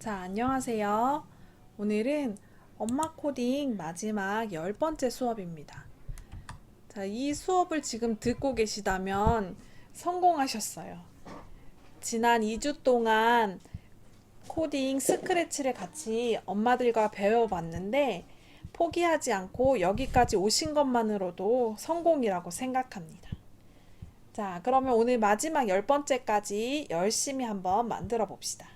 자, 안녕하세요. 오늘은 엄마 코딩 마지막 10번째 수업입니다. 자, 이 수업을 지금 듣고 계시다면 성공하셨어요. 지난 2주 동안 코딩 스크래치를 같이 엄마들과 배워봤는데 포기하지 않고 여기까지 오신 것만으로도 성공이라고 생각합니다. 자, 그러면 오늘 마지막 10번째까지 열심히 한번 만들어 봅시다.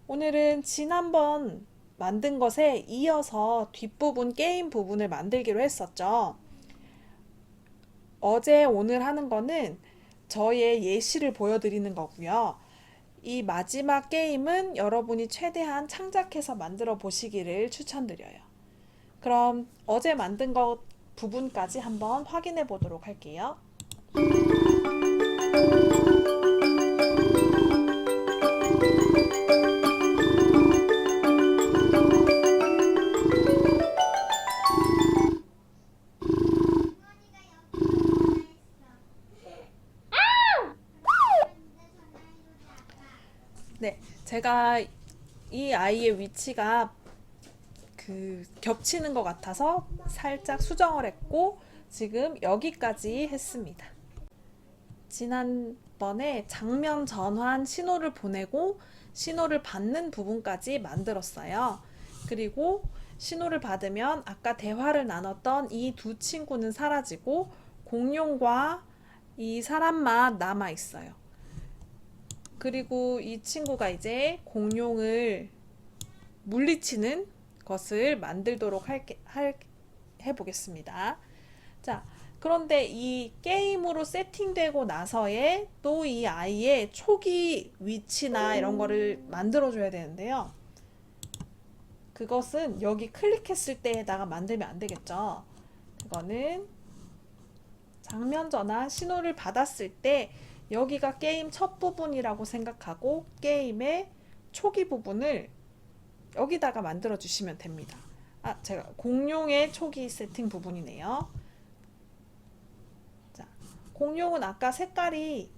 오늘은 지난번 만든 것에 이어서 뒷부분 게임 부분을 만들기로 했었죠. 어제 오늘 하는 거는 저의 예시를 보여드리는 거고요. 이 마지막 게임은 여러분이 최대한 창작해서 만들어 보시기를 추천드려요. 그럼 어제 만든 것 부분까지 한번 확인해 보도록 할게요. 네, 제가 이 아이의 위치가 겹치는 것 같아서 살짝 수정을 했고 지금 여기까지 했습니다. 지난번에 장면 전환 신호를 보내고 신호를 받는 부분까지 만들었어요. 그리고 신호를 받으면 아까 대화를 나눴던 이 두 친구는 사라지고 공룡과 이 사람만 남아 있어요. 그리고 이 친구가 이제 공룡을 물리치는 것을 만들도록 해보겠습니다. 자, 그런데 이 게임으로 세팅되고 나서의 또 이 아이의 초기 위치나 이런 거를 만들어줘야 되는데요. 그것은 여기 클릭했을 때에다가 만들면 안 되겠죠. 그거는 장면 전환 신호를 받았을 때 여기가 게임 첫 부분이라고 생각하고 게임의 초기 부분을 여기다가 만들어 주시면 됩니다. 아, 제가 공룡의 초기 세팅 부분이네요. 자, 공룡은 아까 색깔이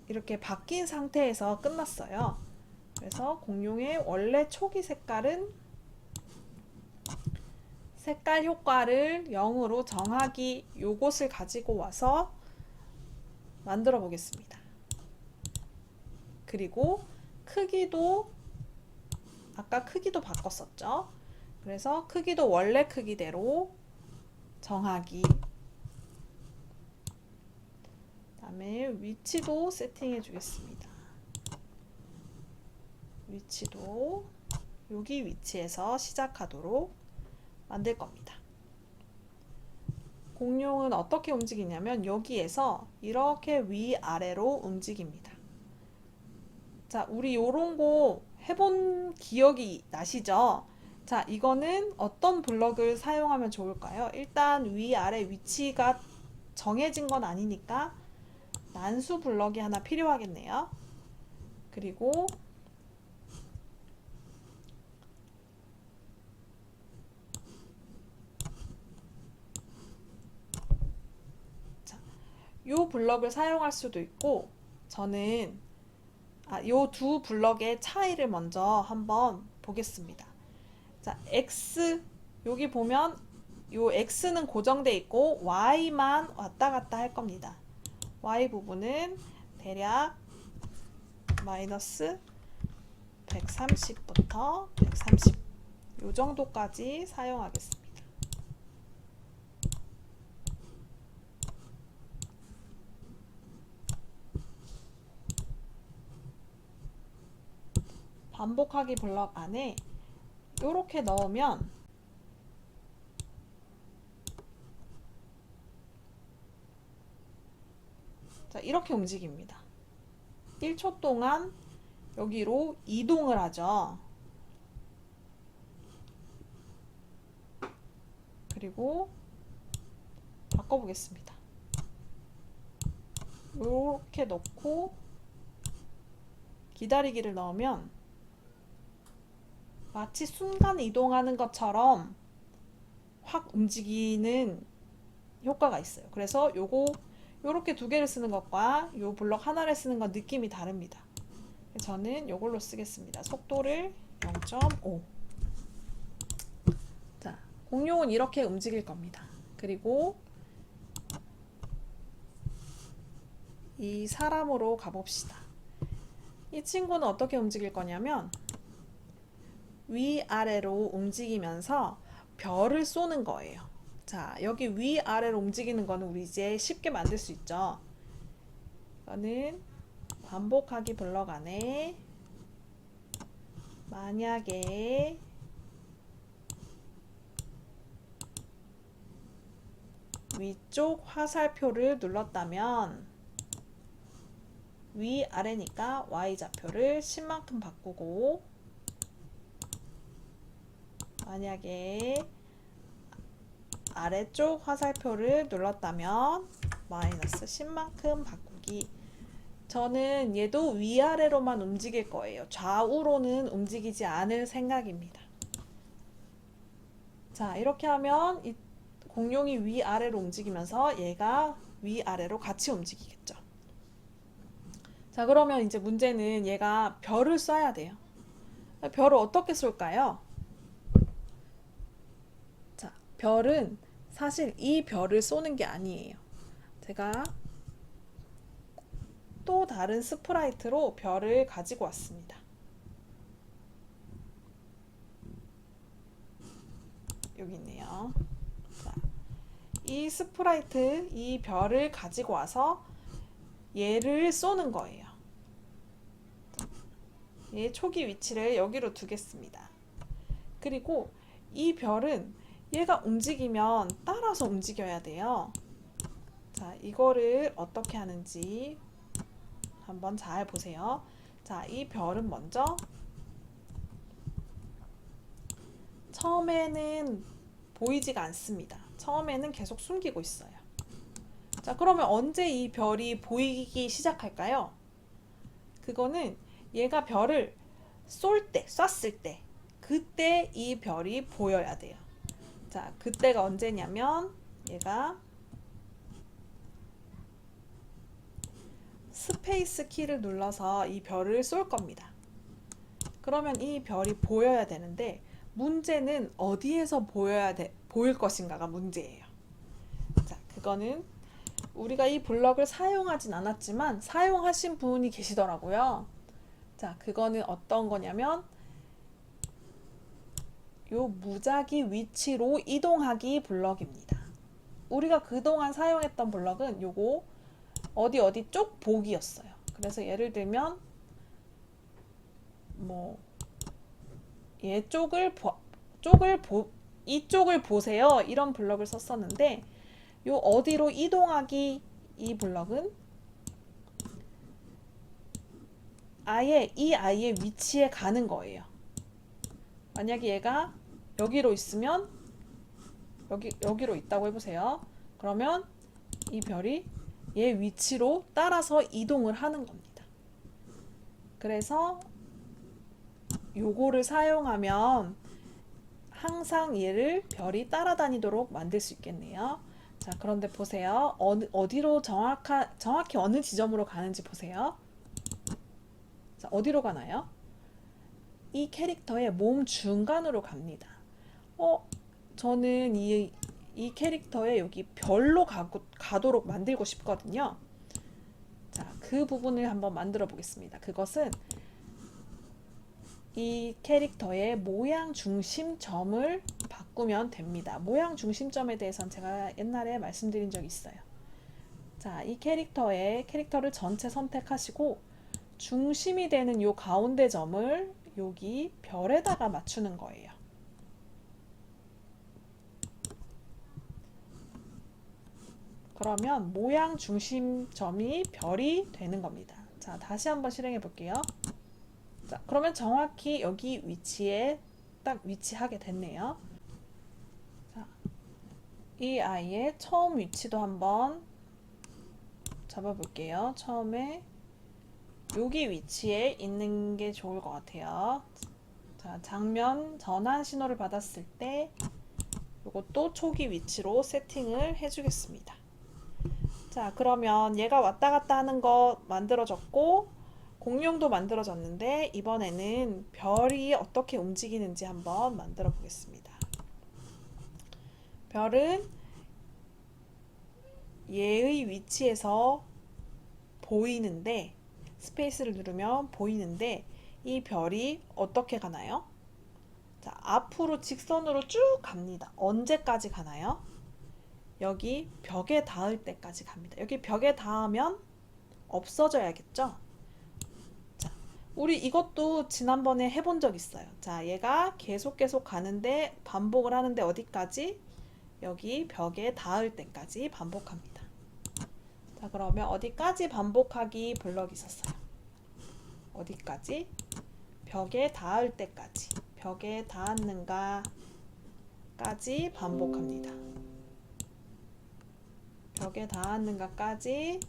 이렇게 바뀐 상태에서 끝났어요. 그래서 공룡의 원래 초기 색깔은 색깔 효과를 0으로 정하기 요것을 가지고 와서 만들어 보겠습니다. 그리고 크기도 아까 크기도 바꿨었죠. 그래서 크기도 원래 크기대로 정하기. 그다음에 위치도 세팅해 주겠습니다. 위치도 여기 위치에서 시작하도록 만들 겁니다. 공룡은 어떻게 움직이냐면 여기에서 이렇게 위아래로 움직입니다. 자, 우리 요런 거 해본 기억이 나시죠? 자, 이거는 어떤 블럭을 사용하면 좋을까요? 일단 위아래 위치가 정해진 건 아니니까 난수 블럭이 하나 필요하겠네요. 그리고 자, 요 블럭을 사용할 수도 있고 저는 요 두 블럭의 차이를 먼저 한번 보겠습니다. 자, X 여기 보면 요 X는 고정돼 있고 Y만 왔다 갔다 할 겁니다. Y 부분은 대략 마이너스 130부터 130 요 정도까지 사용하겠습니다. 반복하기 블럭 안에 이렇게 넣으면 자, 이렇게 움직입니다. 1초 동안 여기로 이동을 하죠. 그리고 바꿔보겠습니다. 이렇게 넣고 기다리기를 넣으면 마치 순간 이동하는 것처럼 확 움직이는 효과가 있어요. 그래서 요거 요렇게 두 개를 쓰는 것과 요 블럭 하나를 쓰는 건 느낌이 다릅니다. 저는 이걸로 쓰겠습니다. 속도를 0.5. 자, 공룡은 이렇게 움직일 겁니다. 그리고 이 사람으로 가봅시다. 이 친구는 어떻게 움직일 거냐면 위아래로 움직이면서 별을 쏘는 거예요. 자, 여기 위아래로 움직이는 거는 우리 이제 쉽게 만들 수 있죠. 이거는 반복하기 블럭 안에 만약에 위쪽 화살표를 눌렀다면 위아래니까 Y좌표를 10만큼 바꾸고 만약에 아래쪽 화살표를 눌렀다면 마이너스 10만큼 바꾸기. 저는 얘도 위아래로만 움직일 거예요. 좌우로는 움직이지 않을 생각입니다. 자, 이렇게 하면 이 공룡이 위아래로 움직이면서 얘가 위아래로 같이 움직이겠죠. 자, 그러면 이제 문제는 얘가 별을 쏴야 돼요. 별을 어떻게 쏠까요? 자, 별은 사실 이 별을 쏘는 게 아니에요. 제가 또 다른 스프라이트로 별을 가지고 왔습니다. 여기 있네요. 자, 이 스프라이트, 이 별을 가지고 와서 얘를 쏘는 거예요. 얘 초기 위치를 여기로 두겠습니다. 그리고 이 별은 얘가 움직이면 따라서 움직여야 돼요. 자, 이거를 어떻게 하는지 한번 잘 보세요. 자, 이 별은 먼저 처음에는 보이지가 않습니다. 처음에는 계속 숨기고 있어요. 자, 그러면 언제 이 별이 보이기 시작할까요? 그거는 얘가 별을 쐈을 때, 그때 이 별이 보여야 돼요. 자, 그때가 언제냐면 얘가 스페이스 키를 눌러서 이 별을 쏠 겁니다. 그러면 이 별이 보여야 되는데 문제는 어디에서 보일 것인가가 문제예요. 자, 그거는 우리가 이 블럭을 사용하진 않았지만 사용하신 분이 계시더라고요. 자, 그거는 어떤 거냐면 요 무작위 위치로 이동하기 블럭입니다. 우리가 그동안 사용했던 블럭은 요거 어디 쪽 보기였어요. 그래서 예를 들면 뭐 얘 이쪽을 보세요. 이런 블럭을 썼었는데 요 어디로 이동하기 이 블럭은 아예 이 아이의 위치에 가는 거예요. 만약에 얘가 여기로 있으면 여기로 있다고 해보세요. 그러면 이 별이 얘 위치로 따라서 이동을 하는 겁니다. 그래서 요거를 사용하면 항상 얘를 별이 따라다니도록 만들 수 있겠네요. 자, 그런데 보세요. 어디로 정확히 어느 지점으로 가는지 보세요. 자, 어디로 가나요? 이 캐릭터의 몸 중간으로 갑니다. 저는 이 캐릭터의 여기 별로 가도록 만들고 싶거든요. 자, 그 부분을 한번 만들어 보겠습니다. 그것은 이 캐릭터의 모양 중심점을 바꾸면 됩니다. 모양 중심점에 대해서는 제가 옛날에 말씀드린 적이 있어요. 자, 이 캐릭터를 전체 선택하시고 중심이 되는 요 가운데 점을 여기 별에다가 맞추는 거예요. 그러면 모양 중심점이 별이 되는 겁니다. 자, 다시 한번 실행해 볼게요. 자, 그러면 정확히 여기 위치에 딱 위치하게 됐네요. 자, 이 아이의 처음 위치도 한번 잡아볼게요. 처음에 여기 위치에 있는 게 좋을 것 같아요. 자, 장면 전환 신호를 받았을 때 이것도 초기 위치로 세팅을 해주겠습니다. 자, 그러면 얘가 왔다 갔다 하는 거 만들어졌고 공룡도 만들어졌는데 이번에는 별이 어떻게 움직이는지 한번 만들어 보겠습니다. 별은 얘의 위치에서 보이는데, 스페이스를 누르면 보이는데, 이 별이 어떻게 가나요? 자, 앞으로 직선으로 쭉 갑니다. 언제까지 가나요? 여기 벽에 닿을 때까지 갑니다. 여기 벽에 닿으면 없어져야겠죠? 자, 우리 이것도 지난번에 해본 적 있어요. 자, 얘가 계속 가는데 반복을 하는데 어디까지? 여기 벽에 닿을 때까지 반복합니다. 자, 그러면 어디까지 반복하기 블럭이 있었어요? 어디까지? 벽에 닿을 때까지. 벽에 닿았는가 까지 반복합니다. 벽에 닿았는가까지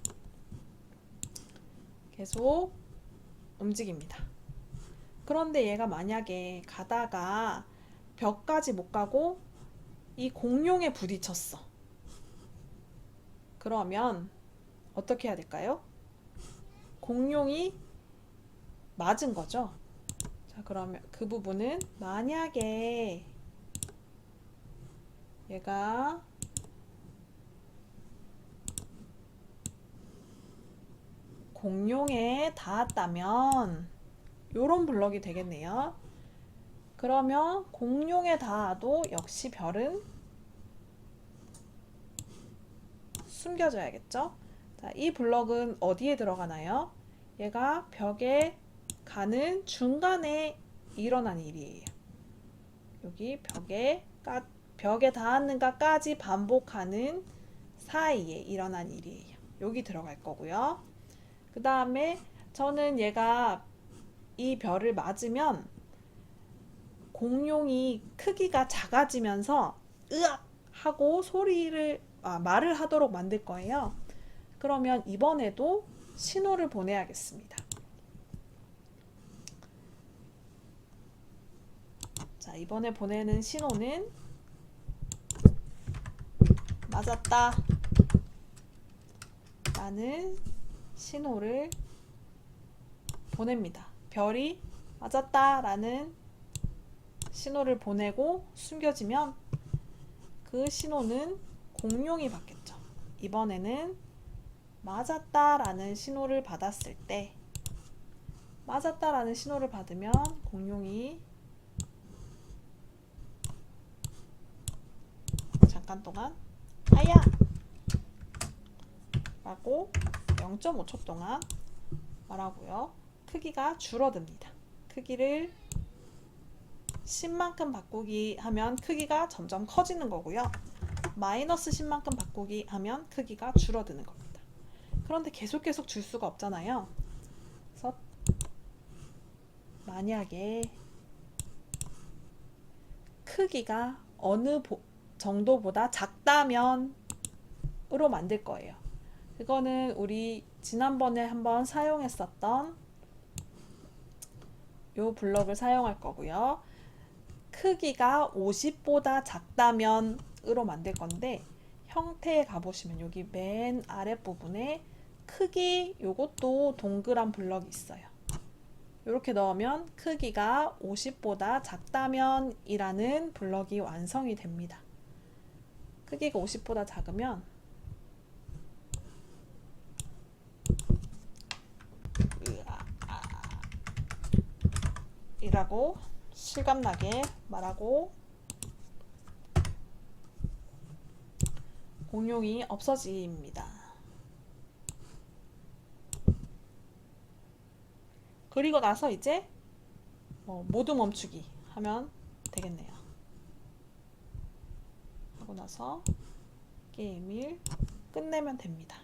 계속 움직입니다. 그런데 얘가 만약에 가다가 벽까지 못 가고 이 공룡에 부딪혔어. 그러면 어떻게 해야 될까요? 공룡이 맞은 거죠. 자, 그러면 그 부분은 만약에 얘가 공룡에 닿았다면 요런 블럭이 되겠네요. 그러면 공룡에 닿아도 역시 별은 숨겨져야겠죠? 자, 이 블럭은 어디에 들어가나요? 얘가 벽에 가는 중간에 일어난 일이에요. 여기 벽에 닿았는가까지 반복하는 사이에 일어난 일이에요. 여기 들어갈 거고요. 그 다음에 저는 얘가 이 별을 맞으면 공룡이 크기가 작아지면서 으악 하고 말을 하도록 만들 거예요. 그러면 이번에도 신호를 보내야겠습니다. 자, 이번에 보내는 신호는 맞았다 라는 신호를 보냅니다. 별이 맞았다 라는 신호를 보내고 숨겨지면 그 신호는 공룡이 받겠죠. 이번에는 맞았다 라는 신호를 받았을 때, 맞았다 라는 신호를 받으면 공룡이 잠깐 동안 아야 라고 0.5초 동안 말하고요. 크기가 줄어듭니다. 크기를 10만큼 바꾸기 하면 크기가 점점 커지는 거고요. 마이너스 10만큼 바꾸기 하면 크기가 줄어드는 겁니다. 그런데 계속 줄 수가 없잖아요. 그래서 만약에 크기가 어느 정도보다 작다면 으로 만들 거예요. 그거는 우리 지난번에 한번 사용했었던 요 블럭을 사용할 거고요. 크기가 50보다 작다면 으로 만들 건데, 형태에 가보시면 여기 맨 아랫부분에 크기 요것도 동그란 블럭이 있어요. 이렇게 넣으면 크기가 50보다 작다면 이라는 블럭이 완성이 됩니다. 크기가 50보다 작으면 이라고 실감나게 말하고 공룡이 없어집니다. 그리고 나서 이제 모두 멈추기 하면 되겠네요. 하고 나서 게임을 끝내면 됩니다.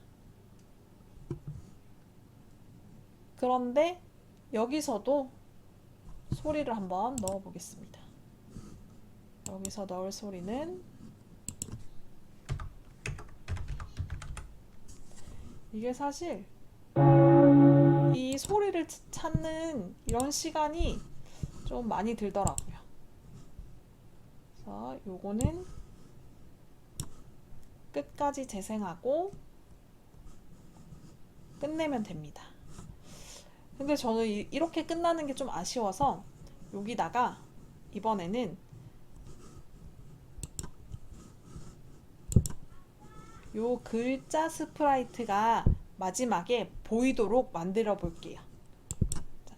그런데 여기서도 소리를 한번 넣어 보겠습니다. 여기서 넣을 소리는 이게 사실 이 소리를 찾는 이런 시간이 좀 많이 들더라고요. 그래서 요거는 끝까지 재생하고 끝내면 됩니다. 근데 저는 이렇게 끝나는 게 좀 아쉬워서 여기다가 이번에는 요 글자 스프라이트가 마지막에 보이도록 만들어 볼게요. 자,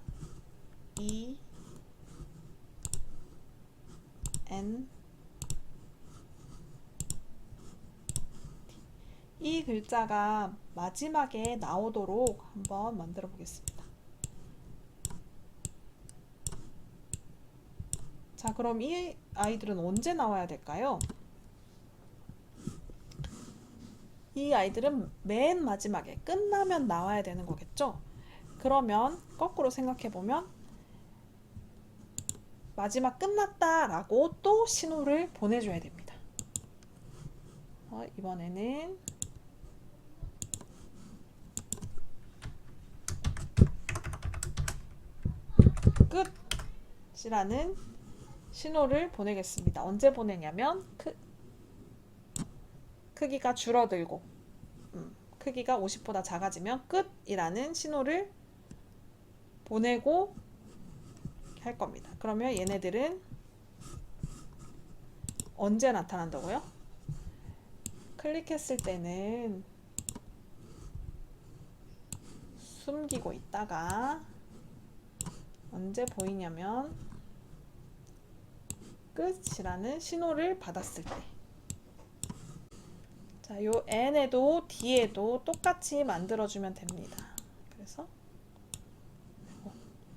E N 이 글자가 마지막에 나오도록 한번 만들어 보겠습니다. 자, 그럼 이 아이들은 언제 나와야 될까요? 이 아이들은 맨 마지막에 끝나면 나와야 되는 거겠죠? 그러면 거꾸로 생각해 보면 마지막 끝났다 라고 또 신호를 보내줘야 됩니다. 이번에는 끝이라는 신호를 보내겠습니다. 언제 보내냐면 크기가 줄어들고 크기가 50보다 작아지면 끝이라는 신호를 보내고 할 겁니다. 그러면 얘네들은 언제 나타난다고요? 클릭했을 때는 숨기고 있다가 언제 보이냐면 끝이라는 신호를 받았을 때. 자, 요 n에도 d에도 똑같이 만들어주면 됩니다. 그래서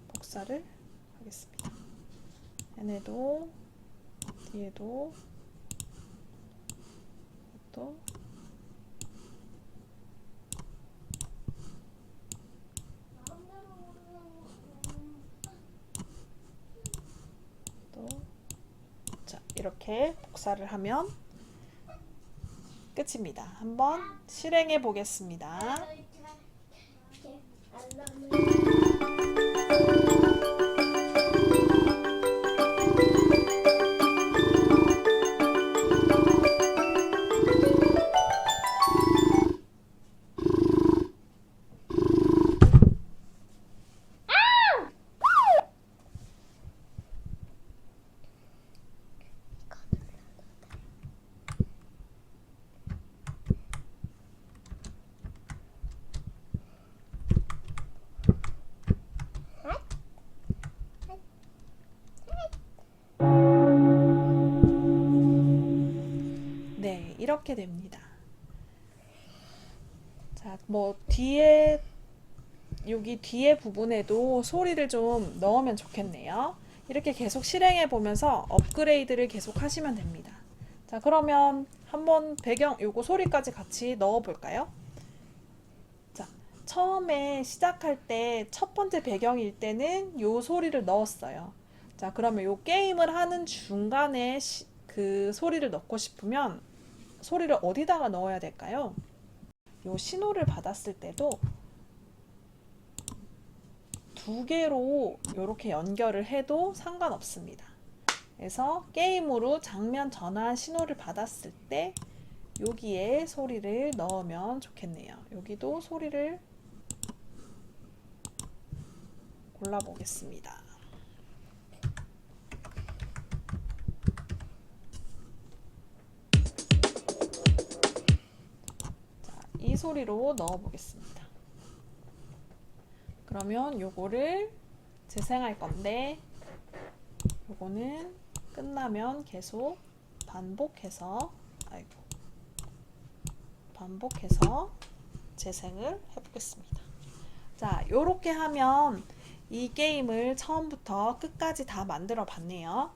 복사를 하겠습니다. n에도 d에도 또 자, 이렇게 복사를 하면 끝입니다. 한번 실행해 보겠습니다. 네, 이렇게 됩니다. 자, 뭐 여기 뒤에 부분에도 소리를 좀 넣으면 좋겠네요. 이렇게 계속 실행해 보면서 업그레이드를 계속 하시면 됩니다. 자, 그러면 한번 요거 소리까지 같이 넣어 볼까요? 자, 처음에 시작할 때 첫 번째 배경일 때는 요 소리를 넣었어요. 자, 그러면 요 게임을 하는 중간에 그 소리를 넣고 싶으면 소리를 어디다가 넣어야 될까요? 요 신호를 받았을 때도 두 개로 이렇게 연결을 해도 상관없습니다. 그래서 게임으로 장면 전환 신호를 받았을 때 여기에 소리를 넣으면 좋겠네요. 여기도 소리를 골라보겠습니다. 자, 이 소리로 넣어보겠습니다. 그러면 요거를 재생할 건데 요거는 끝나면 계속 반복해서 재생을 해보겠습니다. 자, 요렇게 하면 이 게임을 처음부터 끝까지 다 만들어 봤네요.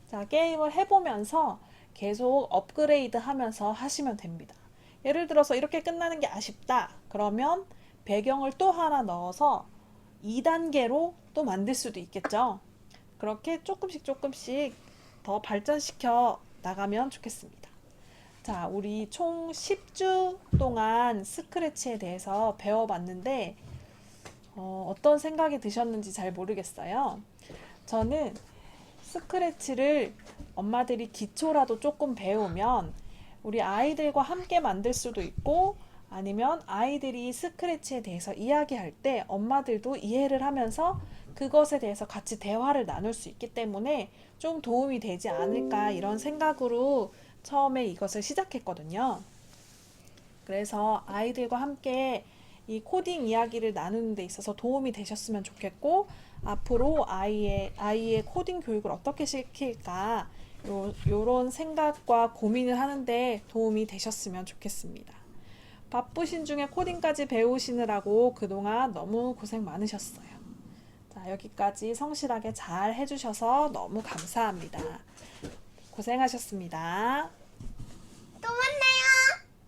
자, 게임을 해보면서 계속 업그레이드 하면서 하시면 됩니다. 예를 들어서 이렇게 끝나는 게 아쉽다. 그러면 배경을 또 하나 넣어서 2단계로 또 만들 수도 있겠죠. 그렇게 조금씩 더 발전시켜 나가면 좋겠습니다. 자, 우리 총 10주 동안 스크래치에 대해서 배워봤는데 어떤 생각이 드셨는지 잘 모르겠어요. 저는 스크래치를 엄마들이 기초라도 조금 배우면 우리 아이들과 함께 만들 수도 있고 아니면 아이들이 스크래치에 대해서 이야기할 때 엄마들도 이해를 하면서 그것에 대해서 같이 대화를 나눌 수 있기 때문에 좀 도움이 되지 않을까 이런 생각으로 처음에 이것을 시작했거든요. 그래서 아이들과 함께 이 코딩 이야기를 나누는 데 있어서 도움이 되셨으면 좋겠고, 앞으로 아이의 코딩 교육을 어떻게 시킬까, 요런 생각과 고민을 하는데 도움이 되셨으면 좋겠습니다. 바쁘신 중에 코딩까지 배우시느라고 그동안 너무 고생 많으셨어요. 자, 여기까지 성실하게 잘 해주셔서 너무 감사합니다. 고생하셨습니다.